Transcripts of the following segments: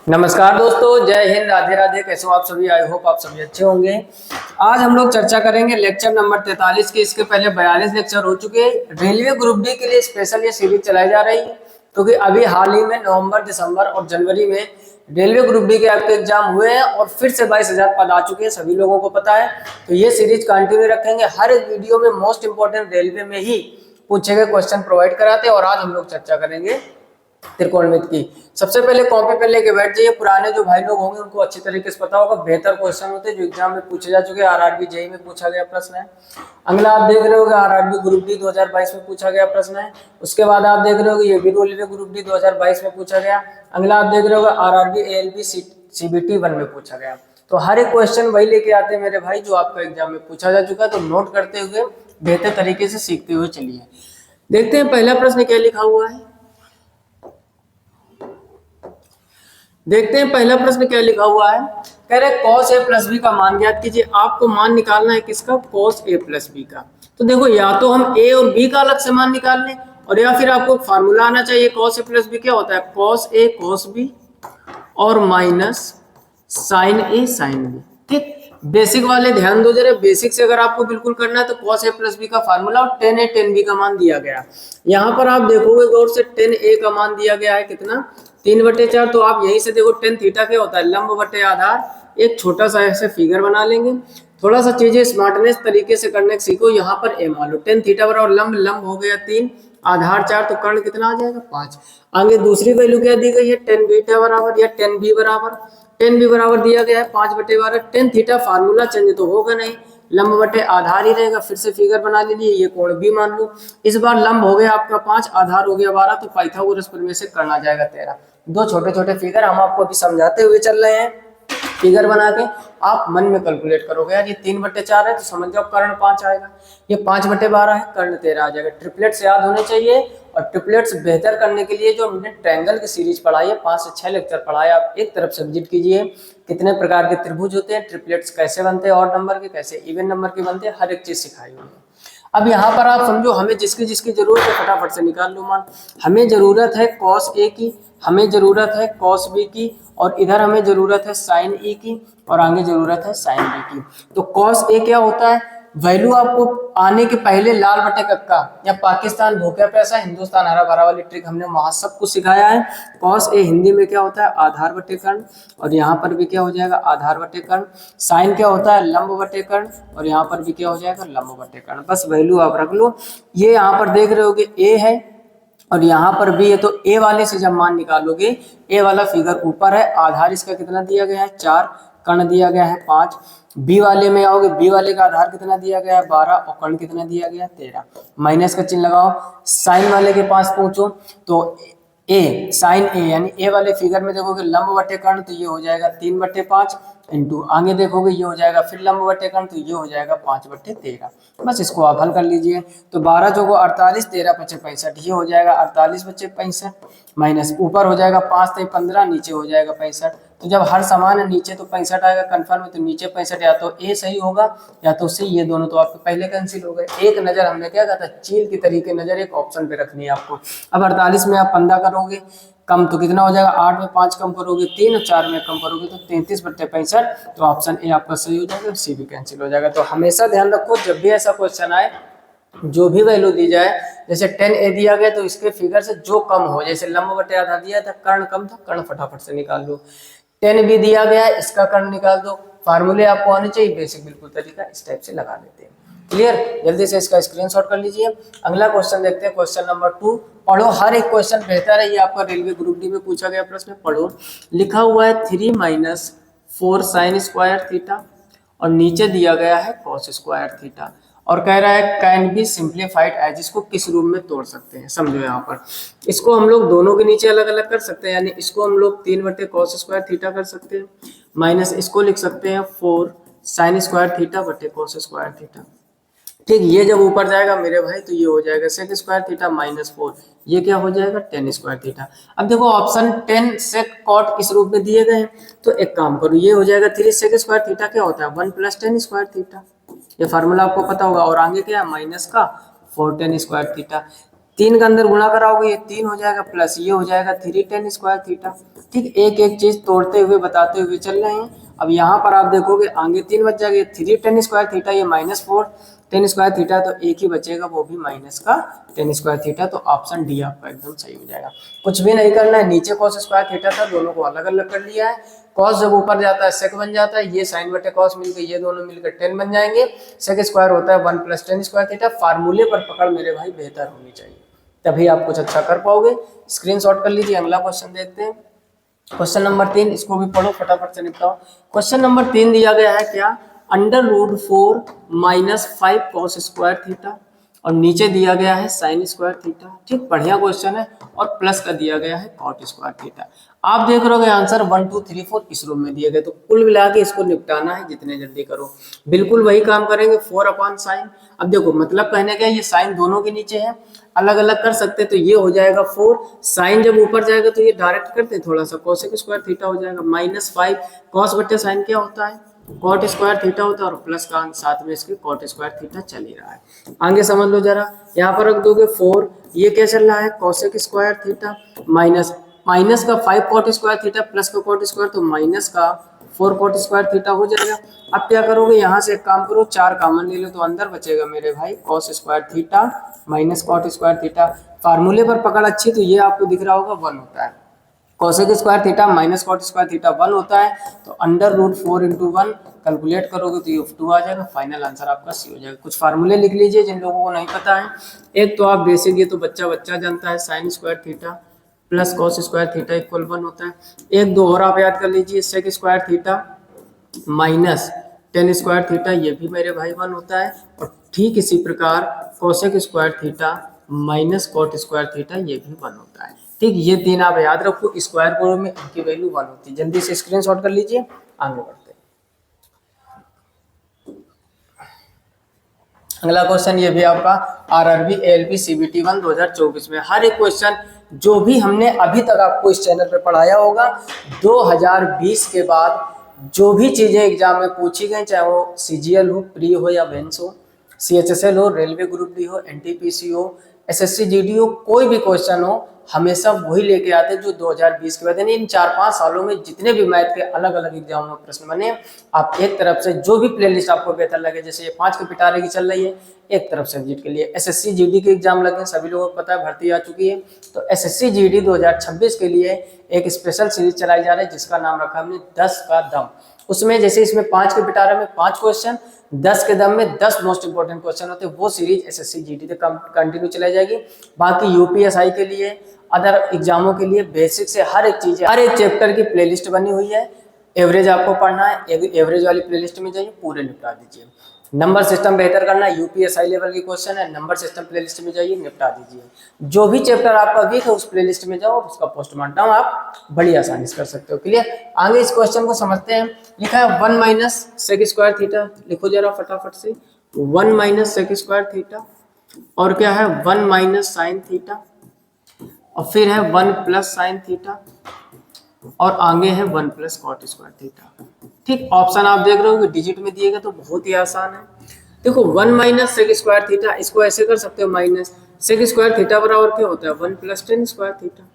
नमस्कार दोस्तों, जय हिंद, राधे राधे। कैसे हो आप सभी? आई होप आप सभी अच्छे होंगे। आज हम लोग चर्चा करेंगे लेक्चर नंबर 43 की। इसके पहले 42 लेक्चर हो चुके हैं। रेलवे ग्रुप डी के लिए स्पेशल ये सीरीज चलाई जा रही है क्योंकि अभी हाल ही में नवंबर, दिसंबर और जनवरी में रेलवे ग्रुप डी के आपके एग्जाम हुए हैं और फिर से 22,000 पद आ चुके हैं, सभी लोगों को पता है। तो ये सीरीज कंटिन्यू रखेंगे। हर एक वीडियो में मोस्ट इंपॉर्टेंट रेलवे में ही पूछे गए क्वेश्चन प्रोवाइड कराते हैं और आज हम लोग चर्चा करेंगे त्रिकोणमिति की। सबसे पहले कॉपी पे लेके बैठ जाइए। पुराने जो भाई लोग होंगे उनको अच्छी तरीके से पता होगा, बेहतर क्वेश्चन होते हैं जो एग्जाम में पूछे जा चुके हैं। आरआरबी जेई में पूछा गया प्रश्न है। अगला आप देख रहे होगे आरआरबी ग्रुप डी 2022 में पूछा गया प्रश्न है। उसके बाद आप देख रहे होगे ये भी रेलवे ग्रुप डी 2022 में पूछा गया। अगला आप देख रहे होगे आरआरबी एएलबी सीबीटी 1 में पूछा गया। तो हर एक क्वेश्चन वही लेके आते हैं मेरे भाई जो आपका एग्जाम में पूछा जा चुका है। तो नोट करते हुए बेहतर तरीके से सीखते हुए चलिए। देखते हैं पहला प्रश्न क्या लिखा हुआ है। देखते हैं पहला प्रश्न क्या लिखा हुआ है। कह रहे cos a प्लस बी का मान ज्ञात कीजिए। आपको मान निकालना है किसका? cos a प्लस बी का। तो देखो या तो हम a और b का अलग से मान निकाल लें और या फिर आपको फार्मूला आना चाहिए। cos a प्लस बी क्या होता है? cos a cos b और minus sin a sin b। ठीक, बेसिक वाले ध्यान दो जरा। बेसिक से अगर आपको बिल्कुल करना है तो cos a प्लस बी का फार्मूला और tan a tan b का मान दिया गया। यहाँ पर आप देखोगे गौर से tan a का मान दिया गया है कितना? 3/4। तो आप यहीं से देखो tan थीटा क्या होता है? लंब बटे आधार। एक छोटा सा ऐसे फिगर बना लेंगे। थोड़ा सा चीजें स्मार्टनेस तरीके से करने सीखो। यहाँ पर a मान लो tan थीटा बराबर लंब, लंब हो गया 3, आधार 4, तो कर्ण कितना आ जाएगा? 5। आगे दूसरी वैल्यू क्या दी गई है? tan बीटा बराबर या tan b बराबर। tan b बराबर दिया गया है 5/12। tan थीटा फार्मूला चेंज तो होगा नहीं, लंब बटे आधार ही रहेगा। फिर से फिगर बना लीजिए, ये कोण भी मान लो। इस बार लंब हो गया आपका 5, आधार हो गया 12, तो पाइथागोरस प्रमेय से कर्ण आ जाएगा 13। दो छोटे छोटे फिगर हम आपको अभी समझाते हुए चल रहे हैं। फिगर बना के आप मन में कैलकुलेट करोगे। यार ये 3/4 है तो समझ जाओ कर्ण 5 आएगा। ये 5/12 है, कर्ण 13 आ जाएगा। ट्रिपलेट्स याद होने चाहिए और ट्रिपलेट्स बेहतर करने के लिए जो हमने ट्रायंगल की सीरीज पढ़ाई है, 5 से 6 लेक्चर पढ़ाया, आप एक तरफ से विजिट कीजिए। कितने प्रकार के त्रिभुज होते हैं, ट्रिपलेट्स कैसे बनते हैं, और नंबर के कैसे इवन नंबर के बनते हैं, हर एक चीज सिखाई हुई है। अब यहाँ पर आप समझो, हमें जिसकी जिसकी जरूरत है फटाफट से निकाल लो मान। हमें जरूरत है cos a की, हमें जरूरत है cos b की, और इधर हमें जरूरत है sin e की, और आगे जरूरत है sin b की। तो cos a क्या होता है? वैल्यू आपको आने के पहले लाल बटे कक्का या पाकिस्तान भूखा प्यासा हिंदुस्तान हरा भरा वाली ट्रिक हमने वहां सब कुछ सिखाया है। cos a हिंदी में क्या होता है? आधार बटे कर्ण, और यहाँ पर भी क्या हो जाएगा? आधार बटे कर्ण। साइन क्या होता है? लंब बटे कर्ण, और यहाँ पर भी क्या हो जाएगा? लंब बटे कर्ण। बस वैल्यू आप रख लो। ये यहाँ पर देख रहे होगे a है और यहाँ पर भी है, तो a वाले से जब मान निकालोगे, a वाला फिगर ऊपर है, आधार इसका कितना दिया गया है? 4, कर्ण दिया गया है 5। बी वाले में आओगे, बी वाले का आधार कितना दिया गया है? 12, और कर्ण कितना दिया गया है? 13। माइनस का चिन्ह लगाओ। साइन वाले के पास पहुंचो तो ए साइन ए यानी ए वाले फिगर में देखोगे लंब बटे कर्ण, तो ये हो जाएगा 3/5 इंटू, आगे देखोगे ये हो जाएगा फिर लंब बटे कर्ण, तो ये हो जाएगा 5/13। बस इसको आप हल कर लीजिए। तो 12 चौको 48, 13 पचे 65, ये हो जाएगा 48 बचे 65, माइनस ऊपर हो जाएगा 5 से 15, नीचे हो जाएगा 65। तो जब हर समान है नीचे तो 65 आएगा कन्फर्म है, तो नीचे 65, या तो ए सही होगा या तो सी, ये दोनों तो आपके पहले कैंसिल हो गए। एक नजर हमने क्या कहा था? चील की तरीके नजर एक ऑप्शन पे रखनी है आपको। अब 48 में आप 15 करोगे कम तो कितना हो जाएगा? 8 में 5 कम करोगे 3, और 4 में कम करोगे तो 33/65। तो ऑप्शन ए आपका सही हो जाएगा, सी भी कैंसिल हो जाएगा। तो हमेशा ध्यान रखो, जब भी ऐसा क्वेश्चन आए, जो भी वैल्यू दी जाए, जैसे 10a दिया गया तो इसके फिगर से जो कम हो, जैसे लंब बटे आधा दिया था, कर्ण कम था, कर्ण फटाफट से निकाल लो। 10b दिया गया, इसका कर्ण निकाल दो। फार्मूले आपको आने चाहिए, बेसिक बिल्कुल तरीका इस टाइप से लगा देते हैं। क्लियर? जल्दी से इसका स्क्रीनशॉट कर लीजिए। अगला क्वेश्चन देखते हैं, क्वेश्चन नंबर 2। पढ़ो, हर एक क्वेश्चन बेहतर है। ये आपका रेलवे ग्रुप डी में पूछा गया प्रश्न, पढ़ो। लिखा हुआ है 3 - 4 sin स्क्वायर थीटा, और नीचे दिया गया है cos स्क्वायर थीटा, और कह रहा है कैन बी सिंप्लीफाइड एज, इसको किस रूप में तोड़ सकते हैं? समझो यहाँ पर इसको हम लोग दोनों के नीचे अलग अलग कर सकते हैं, यानी इसको हम लोग 3/cos स्क्वायर थीटा कर सकते हैं, माइनस इसको लिख सकते हैं 4 sin स्क्वायर थीटा बटे cos स्क्वायर थीटा। ठीक, ये जब ऊपर जाएगा मेरे भाई तो ये हो जाएगा sec स्क्वायर थीटा -4, ये क्या हो जाएगा? tan square theta. अब देखो ऑप्शन 10 sec cot इस रूप में दिए गए हैं, तो एक काम करो, ये हो जाएगा 3 sec स्क्वायर थीटा क्या होता है? 1 + tan स्क्वायर थीटा। ये फार्मूला आपको पता होगा, और आगे क्या है? माइनस का 4 tan स्क्वायर थीटा। 3 का अंदर गुणा कराओगे ये 3 हो जाएगा, प्लस ये हो जाएगा 3 tan स्क्वायर थीटा। ठीक, एक एक चीज तोड़ते हुए बताते हुए चल रहे हैं। अब यहाँ पर आप देखोगे आगे 3 बच जाएगा, 3 tan स्क्वायर थीटा, ये -4 tan स्क्वायर थीटा, तो एक ही बचेगा वो भी माइनस का tan स्क्वायर थीटा। तो ऑप्शन डी आपका एकदम सही हो जाएगा। कुछ भी नहीं करना है, नीचे cos स्क्वायर थीटा था, दोनों को अलग अलग कर लिया है। cos जब ऊपर जाता है sec बन जाता है, ये sin बटे cos मिलकर ये दोनों मिलकर tan बन जाएंगे। sec स्क्वायर होता है 1 + tan स्क्वायर थीटा। फार्मूले पर पकड़ मेरे भाई बेहतर होनी चाहिए, तभी आप कुछ अच्छा कर पाओगे। स्क्रीनशॉट कर लीजिए। अगला क्वेश्चन देखते हैं, क्वेश्चन नंबर 3, इसको भी पढ़ो फटाफट से निपटाओ। क्वेश्चन नंबर 3 दिया गया है क्या, √4 - 5 cos स्क्वायर थीटा, और नीचे दिया गया है sin स्क्वायर थीटा। ठीक, बढ़िया क्वेश्चन है, और प्लस का दिया गया है cot स्क्वायर थीटा। आप देख रहे हो आंसर 1 2 3 4 इस रूम में दिए गए, तो कुल मिला के इसको निपटाना है, जितने जल्दी करो बिल्कुल वही काम करेंगे। 4/sin, अब देखो मतलब कहने का ये साइन दोनों के नीचे है, अलग अलग कर सकते, तो ये हो जाएगा 4, साइन जब ऊपर जाएगा तो ये डायरेक्ट करते थोड़ा सा, cosec स्क्वायर थीटा हो जाएगा -5 cos बटे साइन क्या होता है, cot स्क्वायर थीटा होता है, और प्लस का अंक साथ में इसके cot स्क्वायर थीटा चल ही रहा है। आगे समझ लो जरा, यहाँ पर रख दोगे 4, ये क्या चल रहा है cosec स्क्वायर थीटा, माइनस का 5 cot स्क्वायर थीटा प्लस का cot स्क्वायर, तो माइनस का 4 cot स्क्वायर थीटा हो जाएगा। अब क्या करोगे, यहाँ से एक काम करो, 4 कॉमन ले लो, तो अंदर बचेगा मेरे भाई cos square theta minus cot square theta. फार्मूले पर पकड़ अच्छी, तो ये आपको दिख रहा होगा 1 होता है, cosec square theta minus cot square theta 1 होता है, तो √4 × 1 कैलकुलेट करोगे तो ये 2 आ जाएगा। फाइनल आंसर आपका सी हो जाएगा। कुछ फार्मूले लिख लीजिए जिन लोगों को नहीं पता है। एक तो आप बेसिक, ये तो बच्चा बच्चा जानता है, sin square theta plus cos square theta equal 1 होता है। एक दो और आप याद कर लीजिए, sec square theta minus tan square theta, ये भी मेरे भाई 1 होता है, और ठीक इसी प्रकार cosec square theta minus cot square theta, ये भी 1 होता है। ठीक, ये 3 आप याद रखो, स्क्वायर को में इनकी वैल्यू 1 होती है। जल्दी से स्क्रीनशॉट कर लीजिए, आगे बढ़ते हैं। अगला क्वेश्चन ये भी आपका RRB ALP CBT 1 2024 में। हर एक क्वेश्चन जो भी हमने अभी तक आपको इस चैनल पर पढ़ाया होगा, 2020 के बाद जो भी चीजें एग्जाम में पूछी गई, चाहे वो CGL हो, प्री हो या मेंस हो, CHSL हो, रेलवे ग्रुप डी हो, NTPC हो, SSC GD हो, कोई भी क्वेश्चन हो, हमेशा वही लेके आते हैं जो 2020 के बाद, यानी इन 4-5 सालों में जितने भी मैथ के अलग अलग एग्जाम में प्रश्न बने, आप एक तरफ से जो भी प्लेलिस्ट आपको बेहतर लगे, जैसे ये 5 के पिटारे की चल रही है, एक तरफ से एग्जिट के लिए SSC GD के एग्जाम लगे, सभी लोगों को पता है, भर्ती आ चुकी है, तो SSC GD 2026 के लिए एक स्पेशल सीरीज चलाई जा रही है, जिसका नाम रखा हमने 10 का दम। उसमें जैसे इसमें 5 के पिटारे में 5 क्वेश्चन, 10 के दम में 10 मोस्ट इंपोर्टेंट क्वेश्चन होते हैं, वो सीरीज SSC GD तक कंटिन्यू चलाई जाएगी। बाकी UPSI के लिए, अदर एग्जामों के लिए बेसिक से हर एक चीज, हर एक चैप्टर की प्लेलिस्ट बनी हुई है। एवरेज आपको पढ़ना है, एवरेज वाली प्लेलिस्ट में जाइए, पूरे निपटा दीजिए। नंबर सिस्टम बेहतर करना है, UPSI लेवल की क्वेश्चन है, नंबर सिस्टम प्लेलिस्ट में जाइए, निपटा दीजिए। जो भी चैप्टर आपका वीक है उस प्लेलिस्ट में जाओ, उसका पोस्टमार्टम आप बड़ी आसानी से कर सकते हो। क्लियर? आगे इस क्वेश्चन को समझते हैं। लिखा है 1 - sec स्क्वायर थीटा, लिखो जरा फटाफट से, 1 - sec स्क्वायर थीटा, और क्या है 1 - sin थीटा, और फिर है 1 + sin थीटा, और आगे है 1 + cot स्क्वायर थीटा। ठीक, ऑप्शन आप देख रहे हो कि डिजिट में दिए गए, तो बहुत ही आसान है। देखो 1 - sec स्क्वायर थीटा, इसको ऐसे कर सकते हो, माइनस sec स्क्वायर थीटा बराबर क्या होता है 1 + tan स्क्वायर थीटा।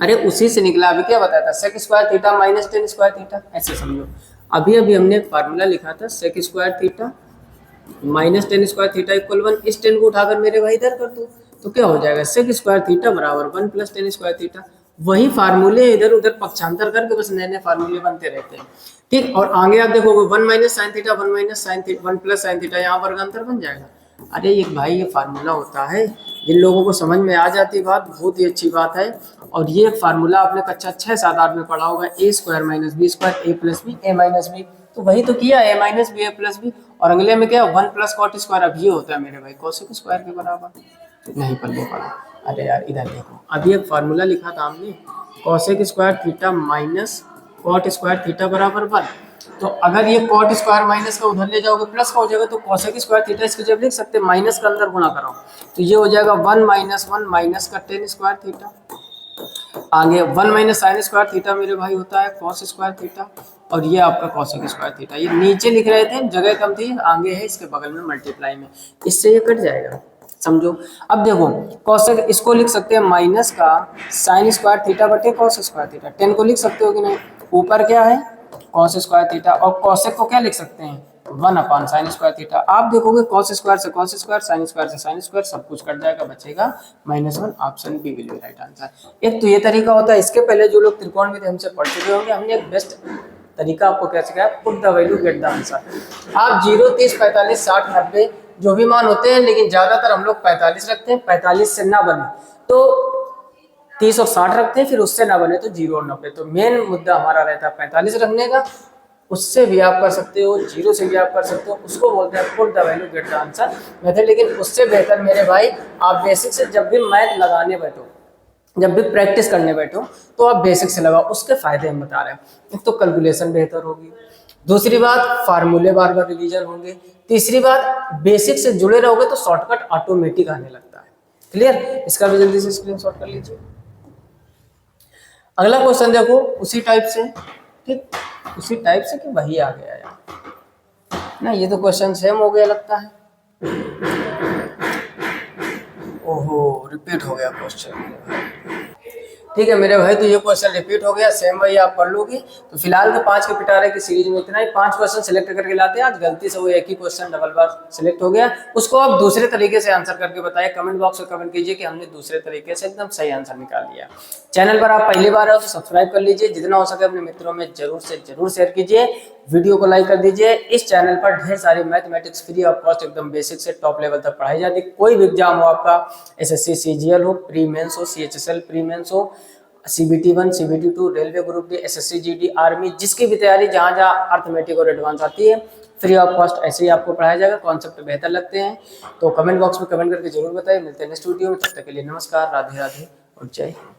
अरे उसी से निकला, अभी क्या बताया था, sec square theta minus tan square theta, ऐसे समझो। अभी अभी हमने एक फार्मूला लिखा था, sec square theta minus tan square theta equal 1, इस tan को उठाकर मेरे भाई इधर कर दो, तो क्या हो जाएगा sec स्क्वायर थीटा बराबर 1 + tan स्क्वायर थीटा। वही फार्मूले इधर उधर पक्षांतर करके बस नए नए फार्मूले बनते रहते हैं। ठीक, और आगे आप देखोगे 1 - sin theta 1 - sin theta 1 + sin theta, यहाँ वर्गांतर बन जाएगा। अरे ये भाई ये फार्मूला होता है, जिन लोगों को समझ में आ जाती बात, बहुत ही अच्छी बात है। और ये फार्मूला आपने कक्षा 6, 7, 8 में पढ़ा होगा, a² - b² a + b a - b, तो वही तो किया, a - b a + b। और अगले में क्या 1 + cot स्क्वायर, अब ये होता है मेरे भाई cosec स्क्वायर के बराबर, नहीं पल्ले पड़ा। अरे यार इधर देखो, अभी एक फार्मूला लिखा था हमने, cosec square theta minus cot square theta बराबर 1। तो अगर ये cot स्क्वायर माइनस का उधर ले जाओगे प्लस का हो जाएगा, तो cosec स्क्वायर थीटा इसकी जब लिख सकते हैं, माइनस का अंदर गुणा कराओ, तो ये हो जाएगा 1 - 1 माइनस का tan स्क्वायर थीटा। आगे 1 - sin स्क्वायर थीटा मेरे भाई होता है cos स्क्वायर थीटा, और ये आपका cosec स्क्वायर थीटा। ये नीचे लिख रहे थे, जगह कम थी, आगे है इसके बगल में मल्टीप्लाई में, इससे ये कट जाएगा। समझो। अब देखो कोसेक इसको लिख सकते हैं माइनस का साइन स्क्वायर थीटा बटे कॉस स्क्वायर थीटा, 10 को लिख सकते हो कि नहीं, ऊपर क्या है कॉस स्क्वायर थीटा, और कोसेक को क्या लिख सकते हैं 1 अपॉन साइन स्क्वायर थीटा। आप देखोगे कॉस स्क्वायर से कॉस स्क्वायर, साइन स्क्वायर से साइन स्क्वायर, सब कुछ कट जाएगा, बचेगा -1, option B will be right answer. एक तो ये तरीका होता है, इसके पहले जो लोग त्रिकोणमिति हमसे पढ़ चुके होंगे, हमने एक बेस्ट तरीका आपको क्या सिखाया, put the value get the answer. आप 0, 30, 45, 60, 90 जो भी मान होते हैं, लेकिन ज्यादातर हम लोग 45 रखते हैं, 45 से ना बने तो 30 और 60 रखते हैं, फिर उससे ना बने तो 0 और 90। तो मेन मुद्दा हमारा रहता है 45 रखने का, उससे भी आप कर सकते हो, 0 से भी आप कर सकते हो, उसको बोलते हैं put the value get the answer method. लेकिन उससे बेहतर मेरे भाई आप बेसिक से जब भी मैथ लगाने बैठो, जब भी प्रैक्टिस करने बैठो, तो आप बेसिक से लगाओ, उसके फायदे हम बता रहे हैं। एक तो कैलकुलेशन बेहतर होगी, दूसरी बात फार्मूले बार बार रिवीजन होंगे, तीसरी बात बेसिक से जुड़े रहोगे तो शॉर्टकट ऑटोमेटिक आने लगता है। क्लियर, इसका भी जल्दी से स्क्रीनशॉट कर लीजिए। अगला क्वेश्चन देखो उसी टाइप से, ठीक, उसी टाइप से कि वही आ गया यार ना, ये तो क्वेश्चन सेम हो गया लगता है। ओहो रिपीट हो गया क्वेश्चन, ठीक है मेरे भाई, तो ये क्वेश्चन रिपीट हो गया, सेम वही आप पढ़ लोगे। तो फिलहाल के 5 के पिटारे की सीरीज में इतना ही, 5 क्वेश्चन सिलेक्ट करके लाते हैं, आज गलती से वो एक ही क्वेश्चन डबल बार सिलेक्ट हो गया, उसको आप दूसरे तरीके से आंसर करके बताएं, कमेंट बॉक्स में कमेंट कीजिए कि हमने दूसरे तरीके से एकदम सही आंसर निकाल लिया। चैनल पर आप पहली बार हो तो सब्सक्राइब कर लीजिए, जितना हो सके अपने मित्रों में जरूर से जरूर शेयर कीजिए, वीडियो को लाइक कर दीजिए। इस चैनल पर ढेर सारी मैथमेटिक्स फ्री ऑफ कॉस्ट एकदम बेसिक से टॉप लेवल तक पढ़ाई जाती है। कोई भी एग्जाम हो आपका, एसएससी सीजीएल हो, प्री मेंस हो, सीएचएसएल प्री मेंस हो, CBT 1, CBT 2, railway group D, SSC GD, army, जिसकी भी तैयारी जहाँ जहाँ अर्थमेटिक और एडवांस आती है फ्री ऑफ कॉस्ट ऐसे ही आपको पढ़ाया जाएगा। कॉन्सेप्ट बेहतर लगते हैं तो कमेंट बॉक्स में कमेंट करके जरूर बताइए। मिलते हैं नेक्स्ट वीडियो में, तब तक के लिए नमस्कार, राधे राधे और जय हिंद।